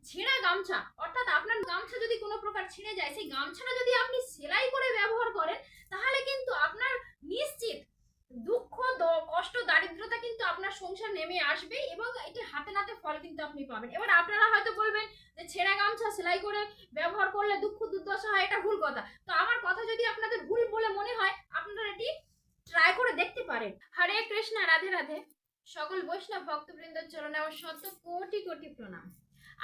ছেঁড়া গামছা, অর্থাৎ আপনার গামছা যদি কোনো প্রকার ছিঁড়ে যায়, সেই গামছাটা যদি আপনি সেলাই করে ব্যবহার করেন, তাহলে কিন্তু আপনার নিশ্চিত দুঃখ, কষ্ট, দারিদ্রতা কিন্তু আপনার সংসার নেমে আসবে এবং এটি হাতে নাতে ফল কিন্তু আপনি পাবেন। এবার আপনারা হয়তো বলবেন যে ছেঁড়া গামছা সেলাই করে ব্যবহার করলে দুঃখ দুর্দশা হয়, এটা ভুল কথা। তো আমার কথা যদি আপনাদের ভুল বলে মনে হয়, আপনারা এটি ট্রাই করে দেখতে পারেন। হরে কৃষ্ণ, রাধে রাধে। সকল বৈষ্ণব ভক্তবৃন্দের চরণে আমার শত কোটি কোটি প্রণাম।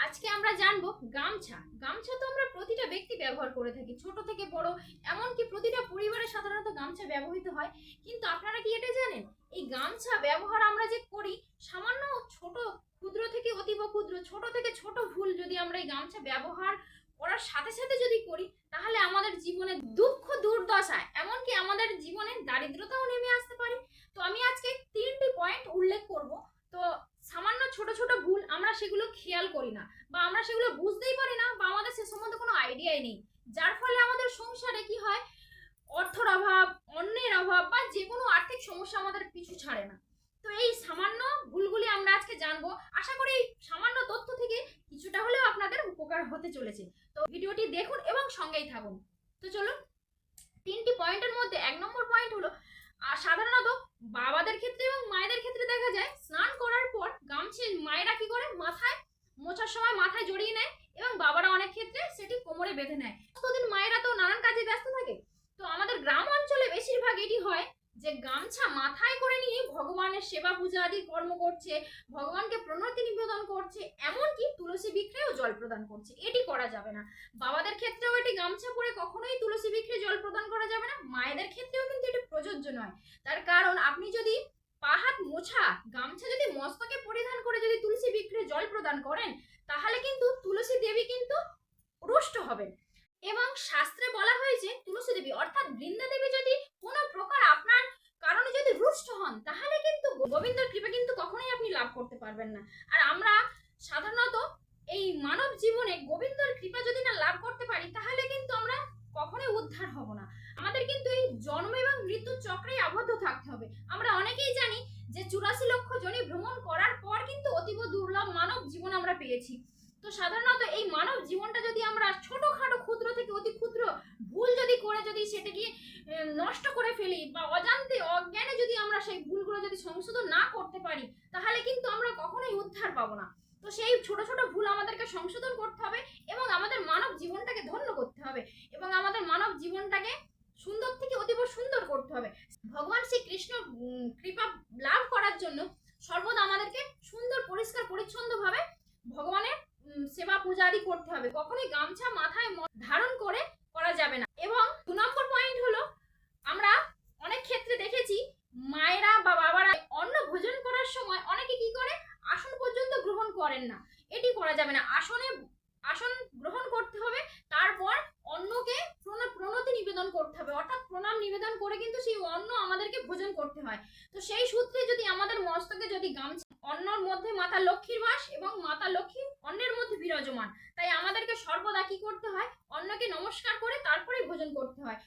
আজকে আমরা জানবো গামছা। গামছা তো আমরা প্রতিটা ব্যক্তি ব্যবহার করে থাকি, ছোট থেকে বড়, এমনকি প্রতিটা পরিবারে সাধারণত গামছা ব্যবহৃত হয়। কিন্তু আপনারা কি এটা জানেন, এই গামছা ব্যবহার আমরা যে করি, সামান্য ছোট ক্ষুদ্র থেকে অতীব ক্ষুদ্র, ছোট থেকে ছোট ভুল যদি আমরা এই গামছা ব্যবহার করার সাথে সাথে যদি করি, তাহলে আমাদের জীবনে দুঃখ দুর্দশা, এমনকি আমাদের জীবনে দারিদ্রতাও নেমে আসতে পারে। তো আমি আজকে 3টি পয়েন্ট উল্লেখ করব। তো সামান্য ছোট ছোট ভুল আমরা সেগুলো খেয়াল করি না, বা আমরা সেগুলো বুঝতেই পারি না, বা আমাদের সে সম্বন্ধে কোনো আইডিয়াই নেই, যার ফলে আমাদের সংসারে কি হয়, অর্থর অভাব, অন্যের অভাব, বা যে কোনো আর্থিক সমস্যা আমাদের পিছু ছাড়ে না। তো এই সামান্য ভুলগুলি আমরা আজকে জানবো। আশা করি এই সামান্য তথ্য থেকে কিছুটা হলেও আপনাদের উপকার হতে চলেছে। তো ভিডিওটি দেখুন এবং সঙ্গেই থাকুন। তো চলুন, 3টি পয়েন্টের মধ্যে 1 নম্বর পয়েন্ট হলো, সাধারণত বাবাদের ক্ষেত্রে এবং মায়েদের ক্ষেত্রে দেখা যায় স্নান করার পর গামছা মায়েরা কি করে, মাথায় মোছার সময় মাথায় জড়িয়ে নেয়, এবং বাবারা অনেক ক্ষেত্রে সেটি কোমরে বেঁধে নেয়। প্রতিদিন মায়েরা তো নানান কাজে ব্যস্ত থাকে। তো আমাদের গ্রাম অঞ্চলে বেশিরভাগ এটি হয় যে গামছা মাথায় করে নিয়ে ভগবানের সেবা পূজা আদি কর্ম করছে, ভগবানকে প্রণতি নিবেদন করছে, এমনকি তুলসী বিক্রেও জল প্রদান করছে। এটি করা যাবে না। বাবাদের ক্ষেত্রেও এটি গামছা পরে কখনোই তুলসী বিক্রে জল প্রদান করা যাবে না। মায়েদের ক্ষেত্রেও কিন্তু এটি প্রযোজ্য নয়। তার কারণ, আপনি যদি পা হাত মোছা গামছা যদি মস্তকে পরিধান করে যদি তুলসী বিক্রে জল প্রদান করেন, তাহলে কিন্তু তুলসী দেবী কিন্তু রুষ্ট হবেন। এবং শাস্ত্রে বলা হয়েছে, তুলসী দেবী অর্থাৎ বৃন্দা দেবী যদি কোনো প্রকার আপনার কারণে যদি রুষ্ট হন, তাহলে কিন্তু গোবিন্দর কৃপা কিন্তু কখনোই আপনি লাভ করতে পারবেন না। আর আমরা সাধারণত এই মানব জীবনে গোবিন্দর কৃপা যদি না লাভ করতে পারি, তাহলে কিন্তু আমরা কখনোই উদ্ধার হব না। আমাদের কিন্তু এই জন্ম এবং মৃত্যুর চক্রেই আবদ্ধ থাকতে হবে। আমরা অনেকেই জানি যে 84 লক্ষ জনি ভ্রমণ করার পর কিন্তু অতীব দুর্লভ মানব জীবন আমরা পেয়েছি। তো সাধারণত এই মানব জীবনটা যদি আমরা ছোটখাটো ক্ষুদ্র থেকে অতি ক্ষুদ্র ভুল যদি করে যদি সেটাকে নষ্ট করে ফেলি, বা অজান্তে অজ্ঞানে যদি আমরা সেই ভুলগুলো যদি সংশোধন না করতে পারি, তাহলে কিন্তু আমরা কখনোই উদ্ধার পাবো না। তো সেই ছোট ছোট ভুল আমাদেরকে সংশোধন করতে হবে, এবং আমাদের মানব জীবনটাকে ধন্য করতে হবে, এবং আমাদের মানব জীবনটাকে সুন্দর থেকে অতীব সুন্দর করতে হবে। ভগবান শ্রী কৃষ্ণ কৃপা লাভ করার জন্য সর্বদা আমাদেরকে সুন্দর পরিষ্কার পরিচ্ছন্ন ভাবে ভগবানের সেবা পূজা আদি করতে হবে। কখনোই গামছা মাথায় ধারণ করে করা যাবে না। এবং 2 নম্বর পয়েন্ট হলো, আমরা অনেক ক্ষেত্রে দেখেছি মায়েরা বা বাবারা অন্ন ভোজন করার সময় অনেকে কি করে, আসন পর্যন্ত গ্রহণ করেন না। এটি করা যাবে না। আসন গ্রহণ করতে হবে, তারপর অন্নকে প্রণতি নিবেদন করতে হবে, অর্থাৎ প্রণাম নিবেদন করে কিন্তু সেই অন্ন আমাদেরকে ভোজন করতে হয়। তো সেই সূত্রে যদি আমাদের মস্তকে যদি গামছা, অন্নর মধ্যে মাতা লক্ষ্মীর বাস এবং মাতা লক্ষ্মী অন্নের মধ্যে বিরাজমান, তাই আমাদেরকে সর্বদা কি করতে হয়, অন্নকে নমস্কার করে তারপরেই ভোজন করতে হয়।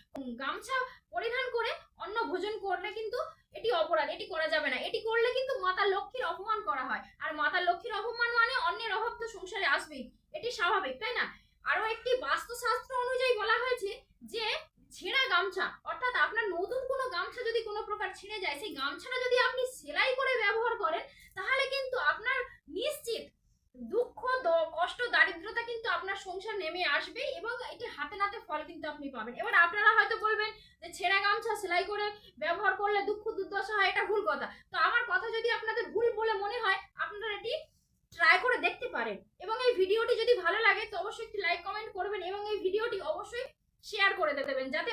গামছা পরিধান করে অন্ন ভোজন করলে কিন্তু এটি অপরাধ, এটি করা যাবে না। এটি করলে কিন্তু মাতা লক্ষ্মীর অপমান করা হয়, আর মাতা লক্ষ্মীর অপমান মানে অন্যের অভাব তো সংসারে আসবেই, এটি স্বাভাবিক, তাই না? আরো একটি বাস্তুশাস্ত্র অনুযায়ী বলা হয়েছে যে ছেঁড়া গামছা, অর্থাৎ আপনার নতুন কোনো গামছা যদি কোনো প্রকার ছিঁড়ে যায়, সেই গামছাটা যদি আপনি সেলাই করে ব্যবহার করেন, তাহলে কিন্তু আপনার নিশ্চিত দুঃখ, কষ্ট, দারিদ্রতা কিন্তু আপনার সংসার নেমে আসবে, এবং এটি হাতে নাতে ফল কিন্তু আপনি পাবেন। এবার আপনারা হয়তো বলবেন যে ছেঁড়া গামছা সেলাই করে ব্যবহার করলে দুঃখ দুর্দশা হয়, এটা ভুল কথা। তো আমার কথা যদি আপনাদের ভুল বলে মনে হয়, আপনারা এটি ট্রাই করে দেখতে পারেন। এবং এই ভিডিওটি যদি ভালো লাগে তো অবশ্যই একটি লাইক কমেন্ট করবেন, এবং এই ভিডিওটি অবশ্যই শেয়ার করে দেবেন, যাতে